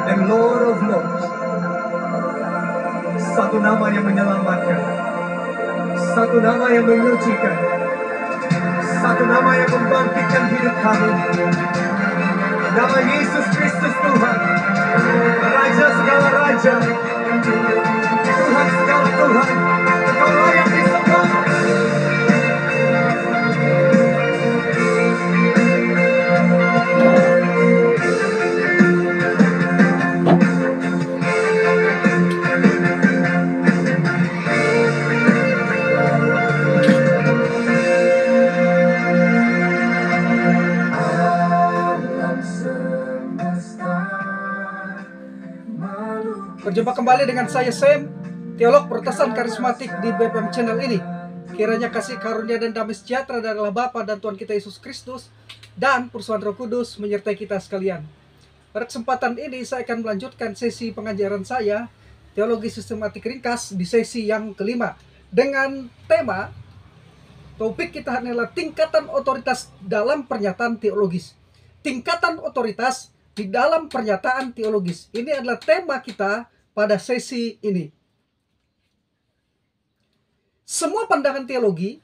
and Lord of Lords. Satu nama yang menyelamatkan, satu nama yang menyucikan, satu nama yang membangkitkan hidup kami. Nama Yesus Kristus Tuhan, Raja segala Raja, Tuhan segala Tuhan. Engkau layak disembah. Berjumpa kembali dengan saya Sam, teolog peretasan karismatik di BPM Channel ini. Kiranya kasih karunia dan damai sejahtera dari Allah Bapa dan Tuhan kita Yesus Kristus dan persekutuan Roh Kudus menyertai kita sekalian. Pada kesempatan ini saya akan melanjutkan sesi pengajaran saya teologi sistematik ringkas di sesi yang kelima dengan tema topik kita adalah tingkatan otoritas dalam pernyataan teologis. Tingkatan otoritas di dalam pernyataan teologis. Ini adalah tema kita pada sesi ini. Semua pandangan teologi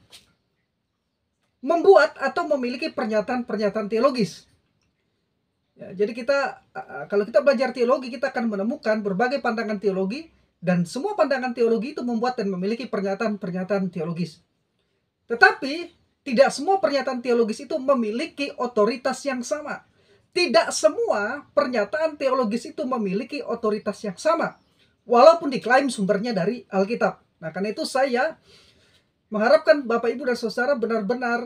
membuat atau memiliki pernyataan-pernyataan teologis. Ya, jadi kalau kita belajar teologi, kita akan menemukan berbagai pandangan teologi, dan semua pandangan teologi itu membuat dan memiliki pernyataan-pernyataan teologis. Tetapi tidak semua pernyataan teologis itu memiliki otoritas yang sama. Tidak semua pernyataan teologis itu memiliki otoritas yang sama, walaupun diklaim sumbernya dari Alkitab. Nah, karena itu saya mengharapkan Bapak Ibu dan Saudara benar-benar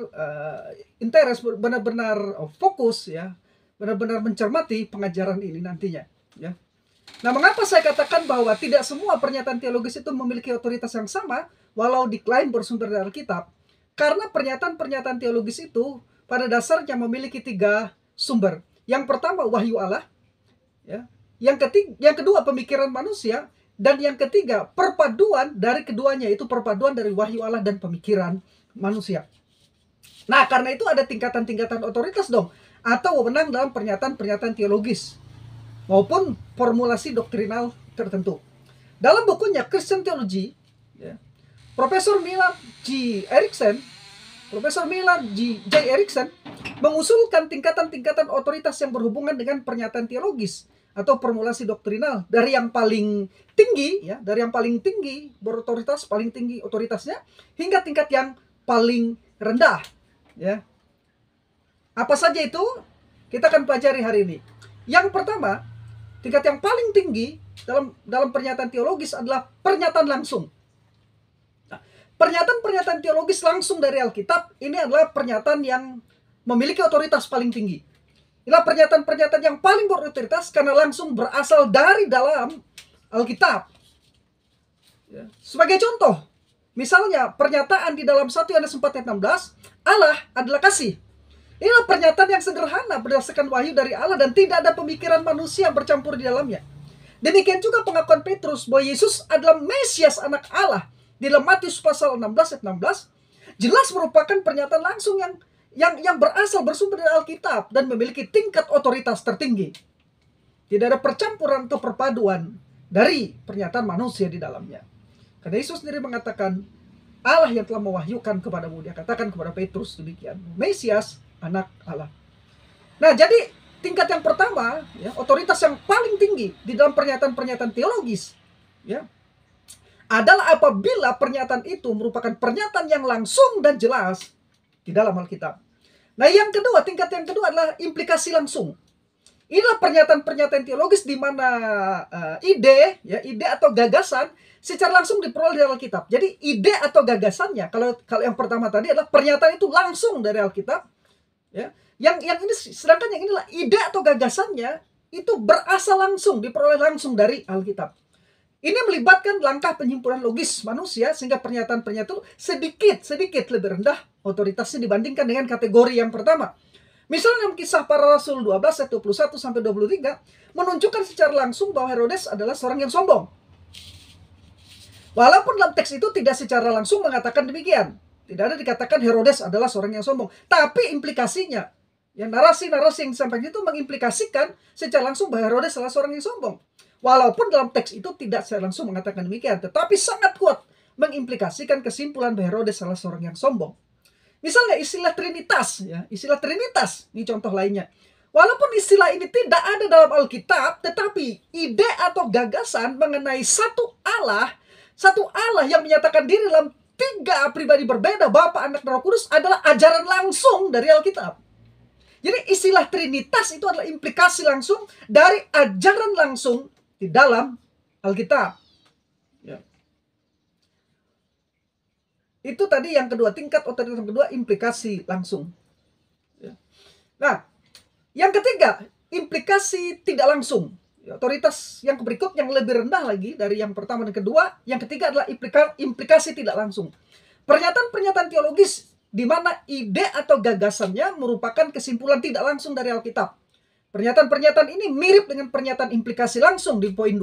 benar-benar fokus, ya, benar-benar mencermati pengajaran ini nantinya. Ya. Nah, mengapa saya katakan bahwa tidak semua pernyataan teologis itu memiliki otoritas yang sama, walau diklaim bersumber dari Alkitab? Karena pernyataan-pernyataan teologis itu pada dasarnya memiliki 3 sumber. Yang pertama wahyu Allah, ya. Yang kedua pemikiran manusia, dan yang ketiga perpaduan dari keduanya, itu perpaduan dari wahyu Allah dan pemikiran manusia. Nah, karena itu ada tingkatan-tingkatan otoritas dong, atau wewenang dalam pernyataan-pernyataan teologis maupun formulasi doktrinal tertentu. Dalam bukunya Christian Theology, ya, Profesor Millard J. Erickson mengusulkan tingkatan-tingkatan otoritas yang berhubungan dengan pernyataan teologis atau formulasi doktrinal, dari yang paling tinggi, ya, dari yang paling tinggi berotoritas, paling tinggi otoritasnya, hingga tingkat yang paling rendah, ya. Apa saja itu? Kita akan pelajari hari ini. Yang pertama, tingkat yang paling tinggi dalam pernyataan teologis adalah pernyataan langsung. Pernyataan-pernyataan teologis langsung dari Alkitab ini adalah pernyataan yang memiliki otoritas paling tinggi. Inilah pernyataan-pernyataan yang paling berotoritas karena langsung berasal dari dalam Alkitab. Ya. Sebagai contoh, misalnya pernyataan di dalam 1 Yohanes 4 ayat 16, Allah adalah kasih. Inilah pernyataan yang sederhana berdasarkan wahyu dari Allah dan tidak ada pemikiran manusia yang bercampur di dalamnya. Demikian juga pengakuan Petrus bahwa Yesus adalah Mesias, anak Allah, di dalam Matius pasal 16 ayat 16, jelas merupakan pernyataan langsung yang bersumber dari Alkitab dan memiliki tingkat otoritas tertinggi. Tidak ada percampuran atau perpaduan dari pernyataan manusia di dalamnya. Karena Yesus sendiri mengatakan, Allah yang telah mewahyukan kepadamu, dia katakan kepada Petrus demikian, Mesias, anak Allah. Nah, jadi tingkat yang pertama, ya, otoritas yang paling tinggi di dalam pernyataan-pernyataan teologis, ya, adalah apabila pernyataan itu merupakan pernyataan yang langsung dan jelas di dalam Alkitab. Nah, tingkat yang kedua adalah implikasi langsung. Inilah pernyataan-pernyataan teologis di mana ide atau gagasan secara langsung diperoleh dari Alkitab. Jadi ide atau gagasannya, kalau yang pertama tadi adalah pernyataan itu langsung dari Alkitab, ya. Yang ini, sedangkan yang inilah ide atau gagasannya itu berasal langsung, diperoleh langsung dari Alkitab. Ini melibatkan langkah penyimpulan logis manusia sehingga pernyataan-pernyataan sedikit lebih rendah otoritasnya dibandingkan dengan kategori yang pertama. Misalnya dalam Kisah Para Rasul 12 ayat 21 sampai 23 menunjukkan secara langsung bahwa Herodes adalah seorang yang sombong. Walaupun dalam teks itu tidak secara langsung mengatakan demikian. Tidak ada dikatakan Herodes adalah seorang yang sombong, tapi implikasinya, Ya, narasi-narasi yang disampaikan itu mengimplikasikan secara langsung bahwa Herodes salah seorang yang sombong. Walaupun dalam teks itu tidak secara langsung mengatakan demikian, tetapi sangat kuat mengimplikasikan kesimpulan bahwa Herodes salah seorang yang sombong. Misalnya istilah Trinitas, ya, istilah Trinitas, ini contoh lainnya. Walaupun istilah ini tidak ada dalam Alkitab, tetapi ide atau gagasan mengenai satu Allah yang menyatakan diri dalam 3 pribadi berbeda, Bapa, Anak, dan Roh Kudus adalah ajaran langsung dari Alkitab. Jadi istilah Trinitas itu adalah implikasi langsung dari ajaran langsung di dalam Alkitab. Ya. Itu tadi yang kedua, tingkat otoritas yang kedua, implikasi langsung. Ya. Nah, yang ketiga, implikasi tidak langsung. Otoritas yang berikut yang lebih rendah lagi dari yang pertama dan kedua, yang ketiga adalah implikasi tidak langsung. Pernyataan-pernyataan teologis di mana ide atau gagasannya merupakan kesimpulan tidak langsung dari Alkitab. Pernyataan-pernyataan ini mirip dengan pernyataan implikasi langsung di poin 2,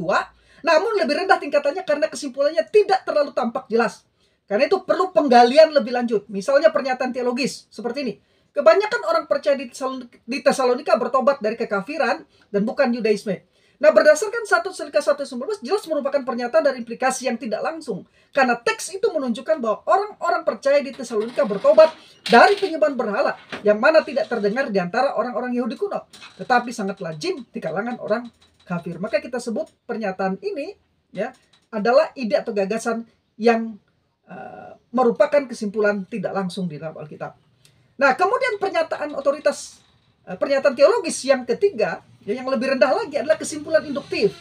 namun lebih rendah tingkatannya karena kesimpulannya tidak terlalu tampak jelas. Karena itu perlu penggalian lebih lanjut. Misalnya pernyataan teologis seperti ini. Kebanyakan orang percaya di Tesalonika bertobat dari kekafiran dan bukan Yudaisme. Nah, berdasarkan 1 Tesalonika 1:19 jelas merupakan pernyataan dan implikasi yang tidak langsung. Karena teks itu menunjukkan bahwa orang-orang percaya di Tesalonika bertobat dari penyembahan berhala yang mana tidak terdengar di antara orang-orang Yahudi kuno, tetapi sangat lazim di kalangan orang kafir. Maka kita sebut pernyataan ini ya adalah ide atau gagasan yang merupakan kesimpulan tidak langsung di dalam Alkitab. Nah, kemudian pernyataan otoritas, pernyataan teologis yang ketiga, yang lebih rendah lagi adalah kesimpulan induktif.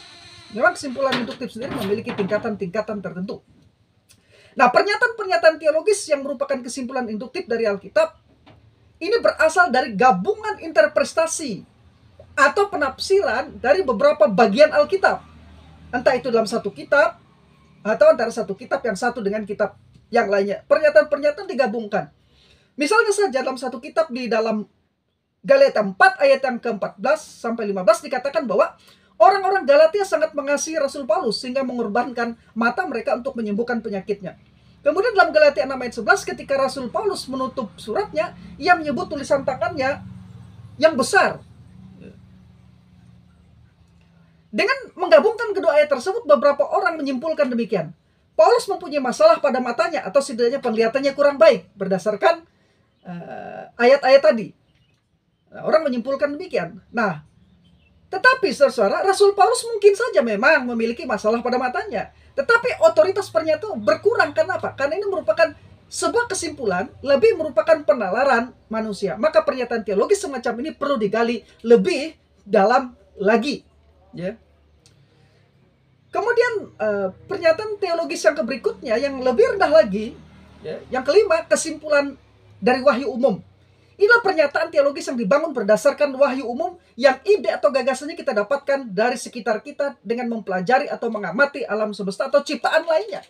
Memang kesimpulan induktif sendiri memiliki tingkatan-tingkatan tertentu. Nah, pernyataan-pernyataan teologis yang merupakan kesimpulan induktif dari Alkitab, ini berasal dari gabungan interpretasi atau penafsiran dari beberapa bagian Alkitab. Entah itu dalam satu kitab, atau antara satu kitab yang satu dengan kitab yang lainnya. Pernyataan-pernyataan digabungkan. Misalnya saja dalam satu kitab di dalam Galatia 4 ayat yang ke-14 sampai 15 dikatakan bahwa orang-orang Galatia sangat mengasihi Rasul Paulus sehingga mengorbankan mata mereka untuk menyembuhkan penyakitnya. Kemudian dalam Galatia 6 ayat 11 ketika Rasul Paulus menutup suratnya, ia menyebut tulisan tangannya yang besar. Dengan menggabungkan kedua ayat tersebut, beberapa orang menyimpulkan demikian. Paulus mempunyai masalah pada matanya atau setidaknya penglihatannya kurang baik berdasarkan ayat-ayat tadi. Nah, orang menyimpulkan demikian. Nah, tetapi saudara, Rasul Paulus mungkin saja memang memiliki masalah pada matanya. Tetapi otoritas pernyataan berkurang. Kenapa? Karena ini merupakan sebuah kesimpulan, lebih merupakan penalaran manusia. Maka pernyataan teologis semacam ini perlu digali lebih dalam lagi. Ya. Kemudian pernyataan teologis yang berikutnya yang lebih rendah lagi, ya, yang kelima, kesimpulan dari wahyu umum. Inilah pernyataan teologis yang dibangun berdasarkan wahyu umum yang ide atau gagasannya kita dapatkan dari sekitar kita dengan mempelajari atau mengamati alam semesta atau ciptaan lainnya.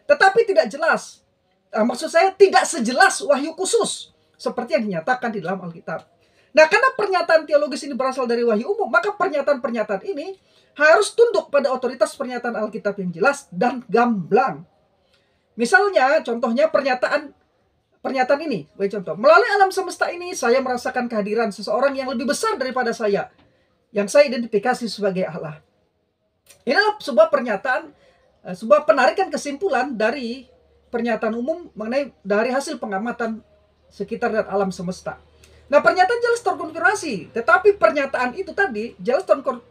Tetapi tidak jelas. Maksud saya tidak sejelas wahyu khusus seperti yang dinyatakan di dalam Alkitab. Nah, karena pernyataan teologis ini berasal dari wahyu umum, maka pernyataan-pernyataan ini harus tunduk pada otoritas pernyataan Alkitab yang jelas dan gamblang. Misalnya, contohnya pernyataan ini. Contoh, melalui alam semesta ini saya merasakan kehadiran seseorang yang lebih besar daripada saya, yang saya identifikasi sebagai Allah. Inilah sebuah pernyataan, sebuah penarikan kesimpulan dari pernyataan umum mengenai dari hasil pengamatan sekitar dan alam semesta. Nah, pernyataan jelas terkonfirmasi, tetapi pernyataan itu tadi jelas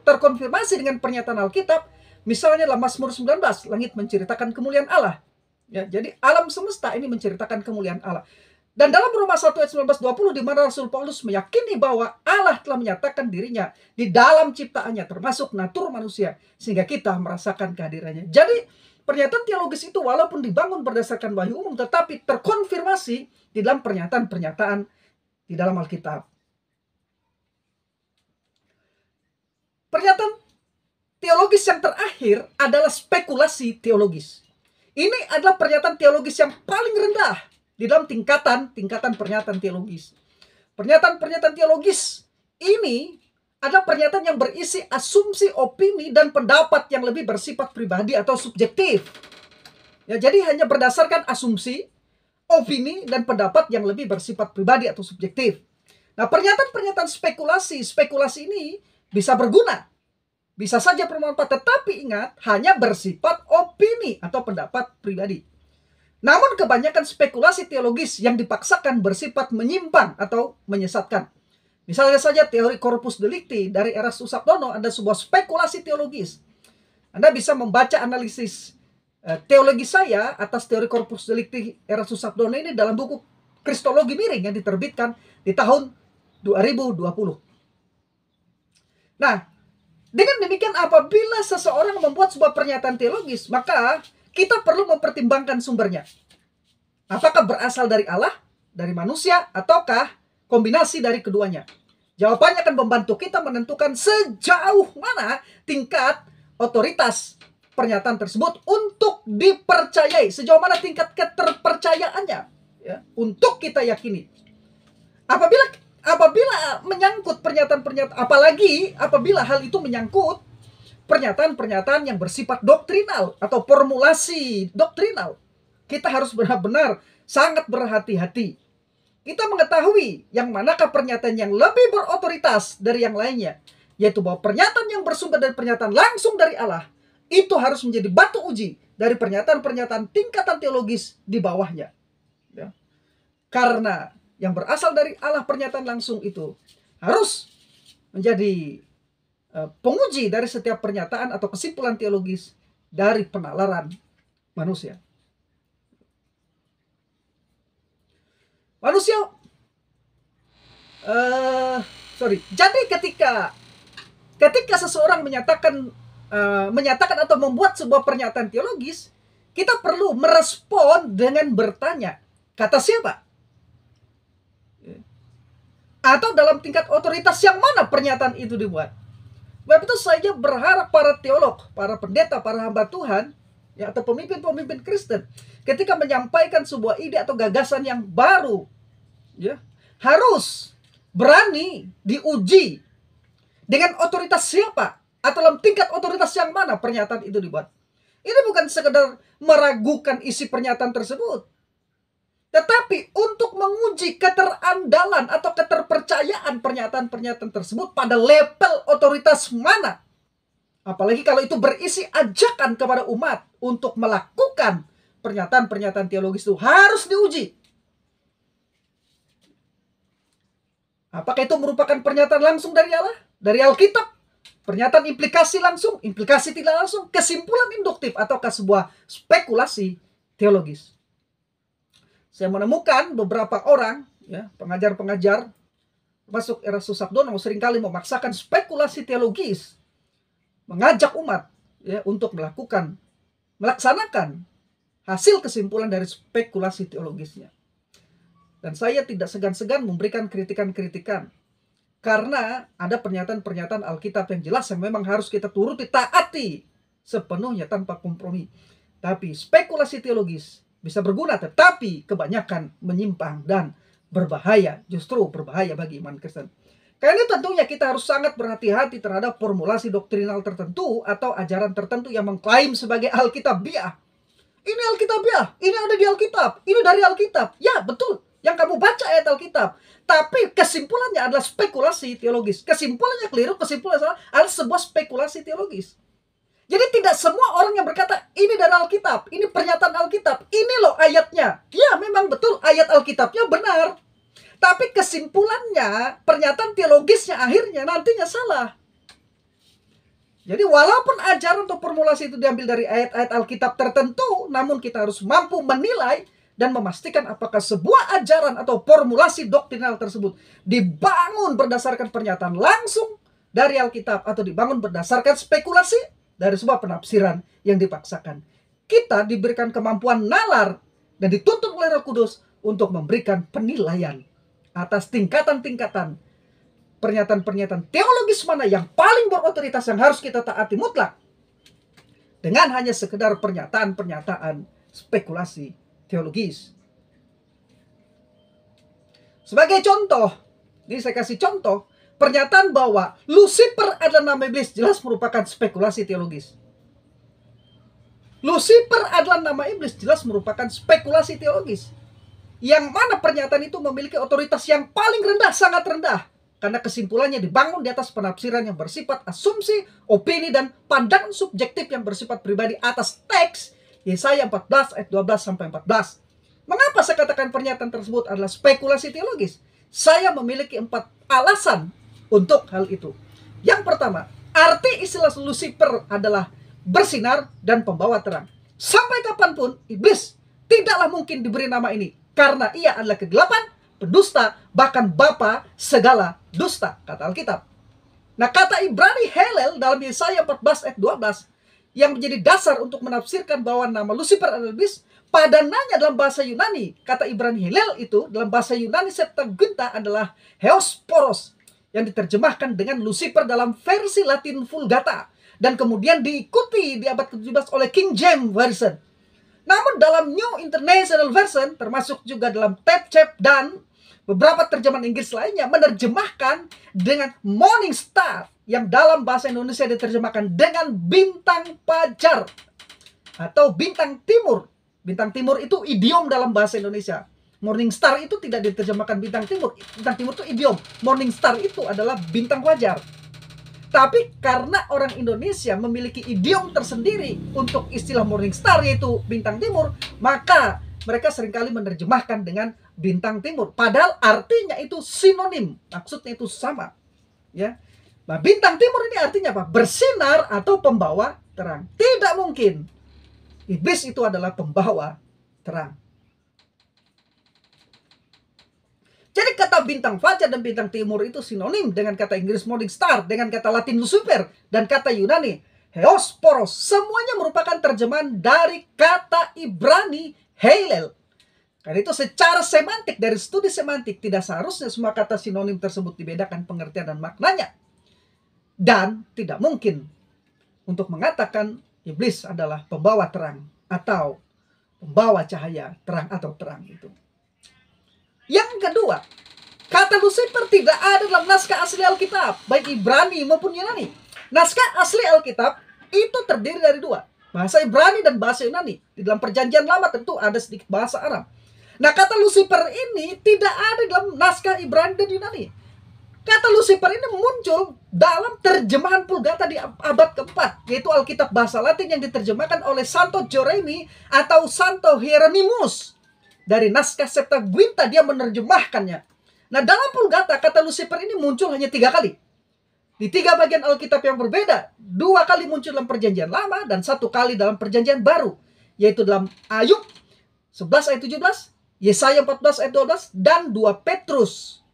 terkonfirmasi dengan pernyataan Alkitab. Misalnya dalam Mazmur 19, langit menceritakan kemuliaan Allah. Ya, jadi alam semesta ini menceritakan kemuliaan Allah. Dan dalam Roma 1 ayat 19-20 di mana Rasul Paulus meyakini bahwa Allah telah menyatakan dirinya di dalam ciptaannya termasuk natur manusia sehingga kita merasakan kehadirannya. Jadi pernyataan teologis itu walaupun dibangun berdasarkan wahyu umum tetapi terkonfirmasi di dalam pernyataan-pernyataan di dalam Alkitab. Pernyataan teologis yang terakhir adalah spekulasi teologis. Ini adalah pernyataan teologis yang paling rendah di dalam tingkatan pernyataan teologis. Pernyataan-pernyataan teologis ini adalah pernyataan yang berisi asumsi, opini, dan pendapat yang lebih bersifat pribadi atau subjektif. Ya, jadi hanya berdasarkan asumsi, opini, dan pendapat yang lebih bersifat pribadi atau subjektif. Nah, pernyataan-pernyataan spekulasi ini bisa berguna, bisa saja bermanfaat, tetapi ingat, hanya bersifat opini atau pendapat pribadi. Namun kebanyakan spekulasi teologis yang dipaksakan bersifat menyimpang atau menyesatkan. Misalnya saja teori corpus delicti dari Erastus Sabdono ada sebuah spekulasi teologis. Anda bisa membaca analisis teologi saya atas teori corpus delicti Erastus Sabdono ini dalam buku Kristologi Miring yang diterbitkan di tahun 2020. Nah, dengan demikian apabila seseorang membuat sebuah pernyataan teologis, maka kita perlu mempertimbangkan sumbernya. Apakah berasal dari Allah, dari manusia, ataukah kombinasi dari keduanya? Jawabannya akan membantu kita menentukan sejauh mana tingkat otoritas pernyataan tersebut untuk dipercayai. Sejauh mana tingkat keterpercayaannya, ya, untuk kita yakini. Apabila menyangkut pernyataan-pernyataan, apalagi apabila hal itu menyangkut pernyataan-pernyataan yang bersifat doktrinal atau formulasi doktrinal, kita harus benar-benar sangat berhati-hati. Kita mengetahui yang manakah pernyataan yang lebih berotoritas dari yang lainnya, yaitu bahwa pernyataan yang bersumber dari pernyataan langsung dari Allah itu harus menjadi batu uji dari pernyataan-pernyataan tingkatan teologis di bawahnya, ya. Karena yang berasal dari Allah, pernyataan langsung itu harus menjadi penguji dari setiap pernyataan atau kesimpulan teologis dari penalaran manusia. Jadi ketika seseorang menyatakan atau membuat sebuah pernyataan teologis, kita perlu merespon dengan bertanya, kata siapa? Atau dalam tingkat otoritas yang mana pernyataan itu dibuat? Sebab itu saya berharap para teolog, para pendeta, para hamba Tuhan, ya, atau pemimpin-pemimpin Kristen, ketika menyampaikan sebuah ide atau gagasan yang baru, ya, harus berani diuji dengan otoritas siapa atau dalam tingkat otoritas yang mana pernyataan itu dibuat. Ini bukan sekedar meragukan isi pernyataan tersebut, tetapi untuk menguji keterandalan atau keterpercayaan pernyataan-pernyataan tersebut pada level otoritas mana. Apalagi kalau itu berisi ajakan kepada umat untuk melakukan pernyataan-pernyataan teologis, itu harus diuji. Apakah itu merupakan pernyataan langsung dari Allah, dari Alkitab? Pernyataan implikasi langsung, implikasi tidak langsung, kesimpulan induktif, ataukah sebuah spekulasi teologis? Saya menemukan beberapa orang, ya, pengajar-pengajar, termasuk Erastus Sabdono, seringkali memaksakan spekulasi teologis, mengajak umat, ya, untuk melaksanakan hasil kesimpulan dari spekulasi teologisnya. Dan saya tidak segan-segan memberikan kritikan-kritikan, karena ada pernyataan-pernyataan Alkitab yang jelas yang memang harus kita turuti, taati sepenuhnya tanpa kompromi. Tapi spekulasi teologis bisa berguna, tetapi kebanyakan menyimpang dan berbahaya, justru berbahaya bagi iman Kristen. Karena tentunya kita harus sangat berhati-hati terhadap formulasi doktrinal tertentu atau ajaran tertentu yang mengklaim sebagai Alkitabiah. Ini Alkitabiah, ini ada di Alkitab, ini dari Alkitab. Ya, betul, yang kamu baca ayat Alkitab. Tapi kesimpulannya adalah spekulasi teologis. Kesimpulannya keliru, kesimpulannya salah, adalah sebuah spekulasi teologis. Jadi tidak semua orang yang berkata, ini dari Alkitab, ini pernyataan Alkitab, ini loh ayatnya. Ya, memang betul, ayat Alkitabnya benar. Tapi kesimpulannya, pernyataan teologisnya akhirnya nantinya salah. Jadi walaupun ajaran atau formulasi itu diambil dari ayat-ayat Alkitab tertentu, namun kita harus mampu menilai dan memastikan apakah sebuah ajaran atau formulasi doktrinal tersebut dibangun berdasarkan pernyataan langsung dari Alkitab atau dibangun berdasarkan spekulasi dari sebuah penafsiran yang dipaksakan. Kita diberikan kemampuan nalar dan dituntut oleh Roh Kudus untuk memberikan penilaian atas tingkatan-tingkatan pernyataan-pernyataan teologis mana yang paling berotoritas yang harus kita taati mutlak, dengan hanya sekedar pernyataan-pernyataan spekulasi teologis. Sebagai contoh, ini saya kasih contoh, pernyataan bahwa Lucifer adalah nama iblis jelas merupakan spekulasi teologis. Lucifer adalah nama iblis jelas merupakan spekulasi teologis. Yang mana pernyataan itu memiliki otoritas yang paling rendah, sangat rendah. Karena kesimpulannya dibangun di atas penafsiran yang bersifat asumsi, opini, dan pandangan subjektif yang bersifat pribadi atas teks Yesaya 14 ayat 12 sampai 14. Mengapa saya katakan pernyataan tersebut adalah spekulasi teologis? Saya memiliki 4 alasan untuk hal itu. Yang pertama, arti istilah Lucifer adalah bersinar dan pembawa terang. Sampai kapanpun iblis tidaklah mungkin diberi nama ini, karena ia adalah kegelapan, pendusta, bahkan bapa segala dusta, kata Alkitab. Nah, kata Ibrani Helel dalam Yesaya 14 ayat 12 yang menjadi dasar untuk menafsirkan bahwa nama Lucifer adalah iblis, padanannya dalam bahasa Yunani. Kata Ibrani Helel itu dalam bahasa Yunani Septuaginta adalah Heosporos, yang diterjemahkan dengan Lucifer dalam versi Latin Vulgata, dan kemudian diikuti di abad ke-17 oleh King James Version. Namun dalam New International Version, termasuk juga dalam Tab dan beberapa terjemahan Inggris lainnya, menerjemahkan dengan Morning Star, yang dalam bahasa Indonesia diterjemahkan dengan bintang fajar atau bintang timur. Bintang timur itu idiom dalam bahasa Indonesia. Morning Star itu tidak diterjemahkan bintang timur. Bintang timur itu idiom. Morning Star itu adalah bintang fajar. Tapi karena orang Indonesia memiliki idiom tersendiri untuk istilah Morning Star, yaitu bintang timur, maka mereka seringkali menerjemahkan dengan bintang timur. Padahal artinya itu sinonim, maksudnya itu sama. Ya, nah, bintang timur ini artinya apa? Bersinar atau pembawa terang. Tidak mungkin iblis itu adalah pembawa terang. Jadi kata bintang fajar dan bintang timur itu sinonim dengan kata Inggris Morning Star, dengan kata Latin Lucifer, dan kata Yunani Heosporos. Semuanya merupakan terjemahan dari kata Ibrani Helel. Karena itu secara semantik, dari studi semantik, tidak seharusnya semua kata sinonim tersebut dibedakan pengertian dan maknanya. Dan tidak mungkin untuk mengatakan iblis adalah pembawa terang atau pembawa cahaya terang atau terang itu. Yang kedua, kata Lucifer tidak ada dalam naskah asli Alkitab, baik Ibrani maupun Yunani. Naskah asli Alkitab itu terdiri dari dua, bahasa Ibrani dan bahasa Yunani. Di dalam perjanjian lama tentu ada sedikit bahasa Arab. Nah, kata Lucifer ini tidak ada dalam naskah Ibrani dan Yunani. Kata Lucifer ini muncul dalam terjemahan Vulgata di abad keempat, yaitu Alkitab bahasa Latin yang diterjemahkan oleh Santo Jeremy atau Santo Hieronymus. Dari naskah Septuaginta dia menerjemahkannya. Nah, dalam Vulgata kata Lucifer ini muncul hanya 3 kali. Di 3 bagian Alkitab yang berbeda. 2 kali muncul dalam perjanjian lama dan 1 kali dalam perjanjian baru. Yaitu dalam Ayub 11 ayat 17, Yesaya 14 ayat 12, dan 2 Petrus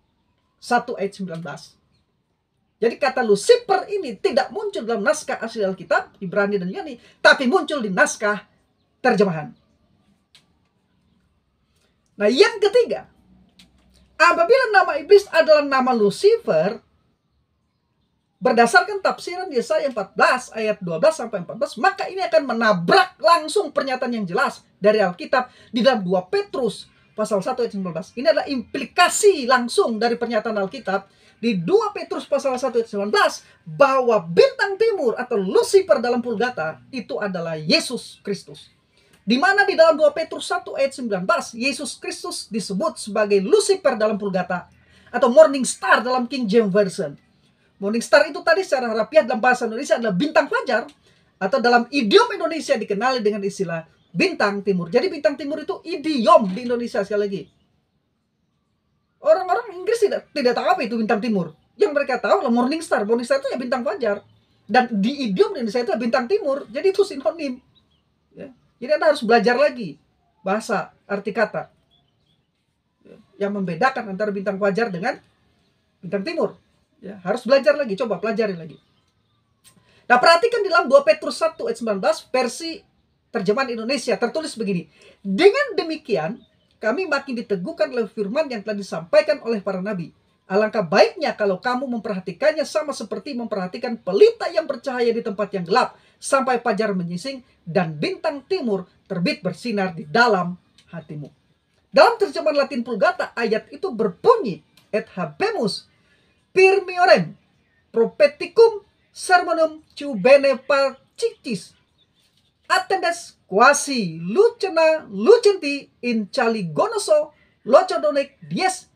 1 ayat 19. Jadi kata Lucifer ini tidak muncul dalam naskah asli Alkitab, Ibrani dan Yunani, tapi muncul di naskah terjemahan. Nah, yang ketiga, apabila nama iblis adalah nama Lucifer, berdasarkan tafsiran Yesaya 14 ayat 12 sampai 14, maka ini akan menabrak langsung pernyataan yang jelas dari Alkitab di dalam 2 Petrus pasal 1 ayat 19. Ini adalah implikasi langsung dari pernyataan Alkitab di 2 Petrus pasal 1 ayat 19 bahwa bintang timur atau Lucifer dalam Vulgata itu adalah Yesus Kristus. Di mana di dalam 2 Petrus 1 ayat 19, Yesus Kristus disebut sebagai Lucifer dalam Vulgata atau Morning Star dalam King James Version. Morning Star itu tadi secara harfiah dalam bahasa Indonesia adalah bintang fajar, atau dalam idiom Indonesia dikenali dengan istilah bintang timur. Jadi bintang timur itu idiom di Indonesia sekali lagi. Orang-orang Inggris tidak tahu apa itu bintang timur. Yang mereka tahu adalah Morning Star. Morning Star itu ya bintang fajar. Dan di idiom di Indonesia itu bintang timur. Jadi itu sinonim. Ya. Jadi Anda harus belajar lagi bahasa arti kata yang membedakan antara bintang fajar dengan bintang timur. Ya, harus belajar lagi, coba pelajari lagi. Nah, perhatikan di dalam 2 Petrus 1 ayat 19 versi terjemahan Indonesia tertulis begini. Dengan demikian, kami makin diteguhkan oleh firman yang telah disampaikan oleh para nabi. Alangkah baiknya kalau kamu memperhatikannya sama seperti memperhatikan pelita yang bercahaya di tempat yang gelap, sampai fajar menyising dan bintang timur terbit bersinar di dalam hatimu. Dalam terjemahan Latin Vulgata, ayat itu berbunyi, et habemus pirmiorem propheticum sermonum tu bene pacitis attendes quasi lucena lucenti in caligonoso lochodonec dies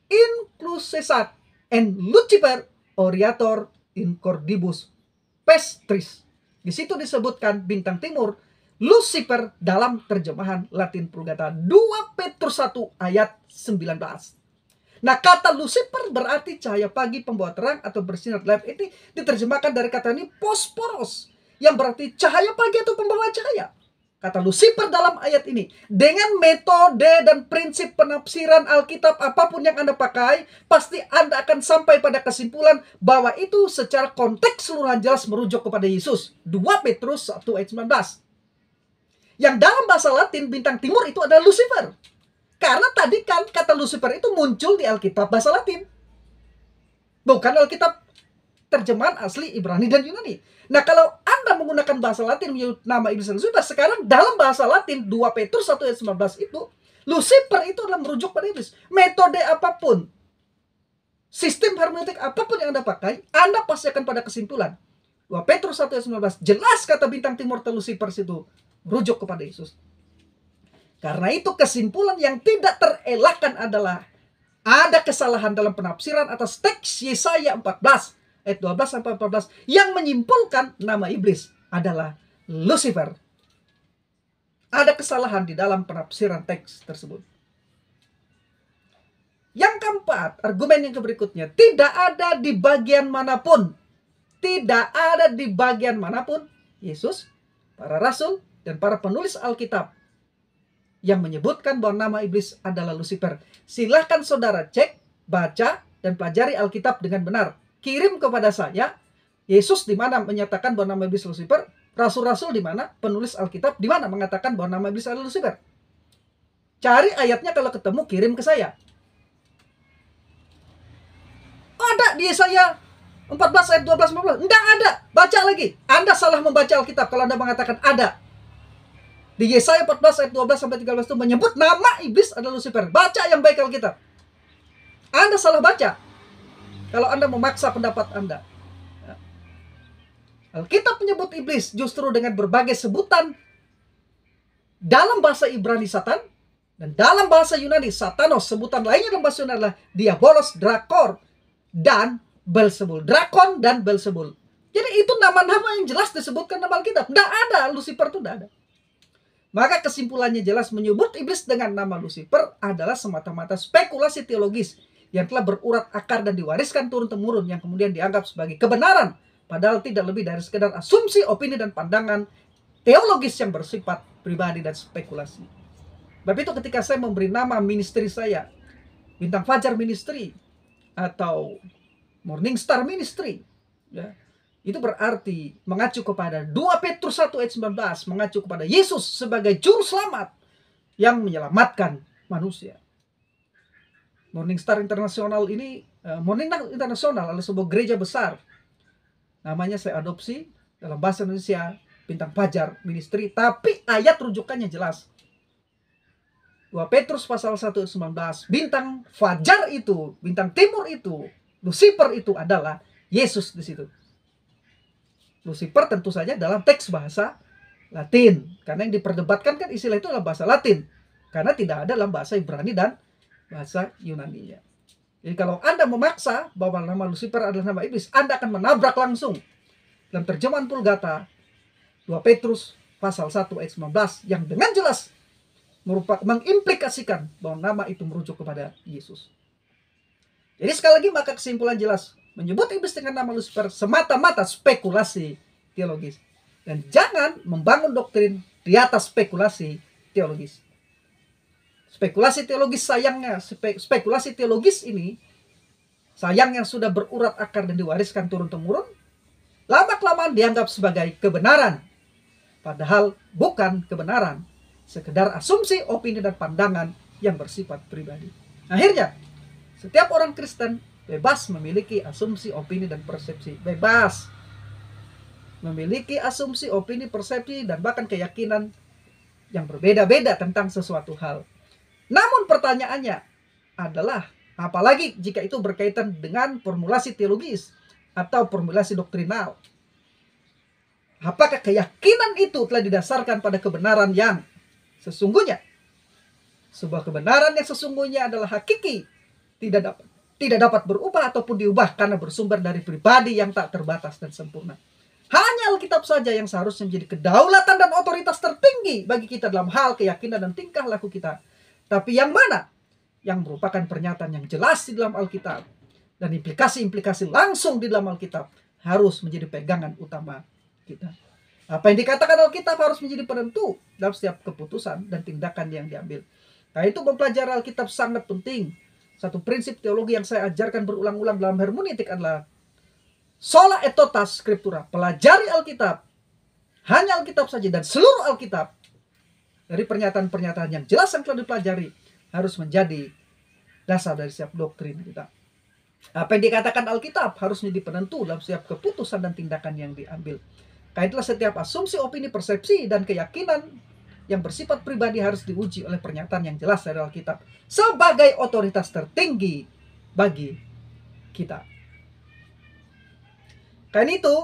inclusesat en Lucifer oriator in cordibus pestris. Di situ disebutkan bintang timur Lucifer dalam terjemahan Latin Vulgata 2 Petrus 1 ayat 19. Nah, kata Lucifer berarti cahaya pagi, pembawa terang atau bersinar gelap. Ini diterjemahkan dari kata ini posporos, yang berarti cahaya pagi atau pembawa cahaya. Kata Lucifer dalam ayat ini, dengan metode dan prinsip penafsiran Alkitab apapun yang Anda pakai, pasti Anda akan sampai pada kesimpulan bahwa itu secara konteks seluruhan jelas merujuk kepada Yesus. 2 Petrus 1 ayat 19. Yang dalam bahasa Latin bintang timur itu adalah Lucifer. Karena tadi kan kata Lucifer itu muncul di Alkitab bahasa Latin. Bukan Alkitab terjemahan asli Ibrani dan Yunani. Nah, kalau Anda menggunakan bahasa Latin menyebut nama iblis Lucifer, sekarang dalam bahasa Latin 2 Petrus 1 ayat 19 itu, Lucifer itu adalah merujuk pada iblis. Metode apapun, sistem hermeneutik apapun yang Anda pakai, Anda pasti akan pada kesimpulan 2 Petrus 1 ayat 19, jelas kata bintang timur atau Lucifer itu merujuk kepada Yesus. Karena itu kesimpulan yang tidak terelakkan adalah ada kesalahan dalam penafsiran atas teks Yesaya 14 ayat 12 sampai 14 yang menyimpulkan nama iblis adalah Lucifer. Ada kesalahan di dalam penafsiran teks tersebut. Yang keempat, argumen yang berikutnya, tidak ada di bagian manapun, tidak ada di bagian manapun Yesus, para rasul, dan para penulis Alkitab yang menyebutkan bahwa nama iblis adalah Lucifer. Silahkan saudara cek, baca, dan pelajari Alkitab dengan benar. Kirim kepada saya, Yesus di mana menyatakan bahwa nama iblis Lucifer, rasul-rasul di mana, penulis Alkitab di mana mengatakan bahwa nama iblis adalah Lucifer. Cari ayatnya, kalau ketemu kirim ke saya. Ada di Yesaya 14 ayat 12 15. Enggak ada. Baca lagi. Anda salah membaca Alkitab kalau Anda mengatakan ada. Di Yesaya 14 ayat 12 sampai 13 itu menyebut nama iblis adalah Lucifer. Baca yang baik Alkitab. Anda salah baca kalau Anda memaksa pendapat Anda. Alkitab menyebut iblis justru dengan berbagai sebutan. Dalam bahasa Ibrani Satan, dan dalam bahasa Yunani Satanos. Sebutan lainnya dalam bahasa Yunani adalah Diabolos, Drakor, dan Belzebul. Drakon dan Belzebul. Jadi itu nama-nama yang jelas disebutkan dalam Alkitab. Tidak ada, Lucifer itu tidak ada. Maka kesimpulannya jelas, menyebut iblis dengan nama Lucifer adalah semata-mata spekulasi teologis yang telah berurat akar dan diwariskan turun-temurun, yang kemudian dianggap sebagai kebenaran, padahal tidak lebih dari sekedar asumsi, opini, dan pandangan teologis yang bersifat pribadi dan spekulasi. Sebab itu ketika saya memberi nama ministry saya, Bintang Fajar Ministry atau Morning Star Ministry, ya, itu berarti mengacu kepada 2 Petrus 1 ayat 19, mengacu kepada Yesus sebagai juru selamat yang menyelamatkan manusia. Morning Star Internasional ini, Morning Internasional adalah sebuah gereja besar. Namanya saya adopsi dalam bahasa Indonesia Bintang Fajar Ministry, tapi ayat rujukannya jelas. 2 Petrus pasal 1 ayat 19, bintang fajar itu, bintang timur itu, Lucifer itu adalah Yesus di situ. Lucifer tentu saja dalam teks bahasa Latin, karena yang diperdebatkan kan istilah itu adalah bahasa Latin, karena tidak ada dalam bahasa Ibrani dan bahasa Yunani. Jadi kalau Anda memaksa bahwa nama Lucifer adalah nama iblis, Anda akan menabrak langsung dalam terjemahan Vulgata 2 Petrus pasal 1 ayat 19 yang dengan jelas mengimplikasikan bahwa nama itu merujuk kepada Yesus. Jadi sekali lagi, maka kesimpulan jelas, menyebut iblis dengan nama Lucifer semata-mata spekulasi teologis. Dan jangan membangun doktrin di atas spekulasi teologis. Spekulasi teologis sayangnya, spekulasi teologis ini sayangnya sudah berurat akar dan diwariskan turun-temurun, lama-kelamaan dianggap sebagai kebenaran, padahal bukan kebenaran, sekedar asumsi, opini, dan pandangan yang bersifat pribadi. Akhirnya, setiap orang Kristen bebas memiliki asumsi, opini, dan persepsi. Bebas memiliki asumsi, opini, persepsi, dan bahkan keyakinan yang berbeda-beda tentang sesuatu hal. Namun pertanyaannya adalah, apalagi jika itu berkaitan dengan formulasi teologis atau formulasi doktrinal, apakah keyakinan itu telah didasarkan pada kebenaran yang sesungguhnya? Sebuah kebenaran yang sesungguhnya adalah hakiki, tidak dapat berubah ataupun diubah karena bersumber dari pribadi yang tak terbatas dan sempurna. Hanya Alkitab saja yang seharusnya menjadi kedaulatan dan otoritas tertinggi bagi kita dalam hal keyakinan dan tingkah laku kita. Tapi yang mana? Yang merupakan pernyataan yang jelas di dalam Alkitab dan implikasi-implikasi langsung di dalam Alkitab harus menjadi pegangan utama kita. Apa yang dikatakan Alkitab harus menjadi penentu dalam setiap keputusan dan tindakan yang diambil. Nah, itu mempelajari Alkitab sangat penting. Satu prinsip teologi yang saya ajarkan berulang-ulang dalam hermeneutik adalah sola et tota scriptura. Pelajari Alkitab. Hanya Alkitab saja dan seluruh Alkitab. Dari pernyataan-pernyataan yang jelas yang telah dipelajari harus menjadi dasar dari setiap doktrin kita. Apa yang dikatakan Alkitab harus menjadi penentu dalam setiap keputusan dan tindakan yang diambil. Karena itulah setiap asumsi, opini, persepsi, dan keyakinan yang bersifat pribadi harus diuji oleh pernyataan yang jelas dari Alkitab sebagai otoritas tertinggi bagi kita. Karena itu,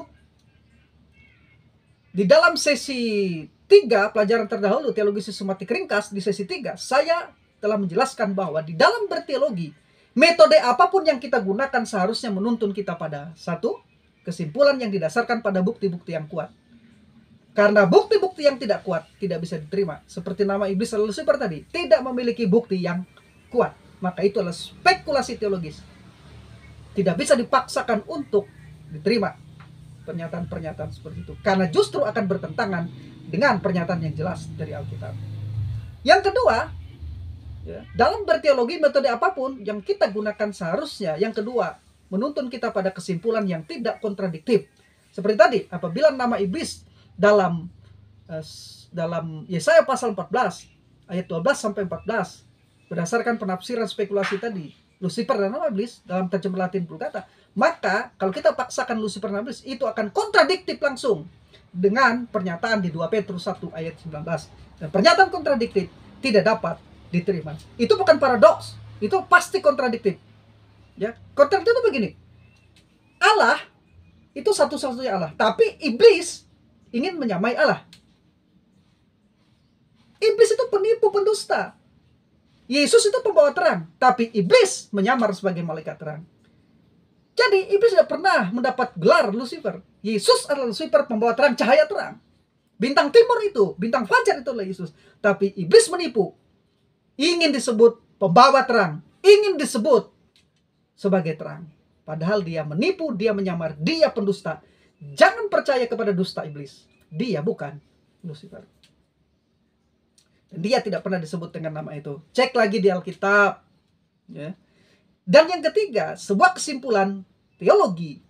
di dalam sesi 3 pelajaran terdahulu teologi sistematik ringkas, di sesi 3 saya telah menjelaskan bahwa di dalam berteologi, metode apapun yang kita gunakan seharusnya menuntun kita pada satu kesimpulan yang didasarkan pada bukti-bukti yang kuat. Karena bukti-bukti yang tidak kuat tidak bisa diterima. Seperti nama iblis dan Lucifer tadi, tidak memiliki bukti yang kuat. Maka itu adalah spekulasi teologis. Tidak bisa dipaksakan untuk diterima pernyataan-pernyataan seperti itu. Karena justru akan bertentangan dengan pernyataan yang jelas dari Alkitab. Yang kedua, dalam berteologi metode apapun yang kita gunakan seharusnya, yang kedua, menuntun kita pada kesimpulan yang tidak kontradiktif. Seperti tadi, apabila nama iblis dalam Yesaya pasal 14 ayat 12 sampai 14 berdasarkan penafsiran spekulasi tadi, Lucifer dan nama iblis dalam terjemahan Latin Vulgata, maka kalau kita paksakan Lucifer dan iblis itu akan kontradiktif langsung dengan pernyataan di 2 Petrus 1 ayat 19. Dan pernyataan kontradiktif tidak dapat diterima. Itu bukan paradoks, itu pasti kontradiktif. Ya, kontradiktif itu begini. Allah itu satu-satunya Allah, tapi iblis ingin menyamai Allah. Iblis itu penipu, pendusta. Yesus itu pembawa terang, tapi iblis menyamar sebagai malaikat terang. Jadi iblis tidak pernah mendapat gelar Lucifer. Yesus adalah Lucifer, pembawa terang, cahaya terang. Bintang timur itu, bintang fajar itu adalah Yesus. Tapi iblis menipu. Ingin disebut pembawa terang, ingin disebut sebagai terang. Padahal dia menipu, dia menyamar, dia pendusta. Jangan percaya kepada dusta iblis. Dia bukan Lucifer. Dan dia tidak pernah disebut dengan nama itu. Cek lagi di Alkitab. Ya. Dan yang ketiga, sebuah kesimpulan teologi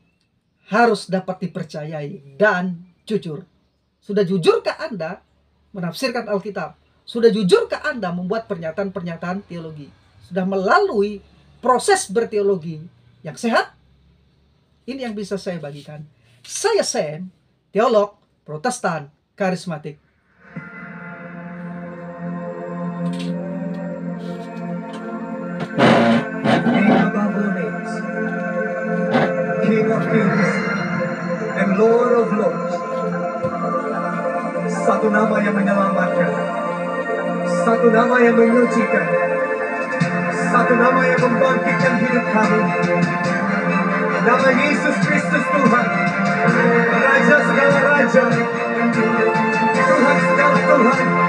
harus dapat dipercayai dan jujur. Sudah jujurkah Anda menafsirkan Alkitab? Sudah jujurkah Anda membuat pernyataan-pernyataan teologi? Sudah melalui proses berteologi yang sehat? Ini yang bisa saya bagikan. Saya Sam, teolog Protestan karismatik. Name above all names, King of kings and Lord of lords. Satu nama yang menyelamatkan, satu nama yang menyucikan, satu nama yang membangkitkan hidup kami. Nama Yesus Kristus Tuhan, Raja segala raja, Tuhan segala Tuhan.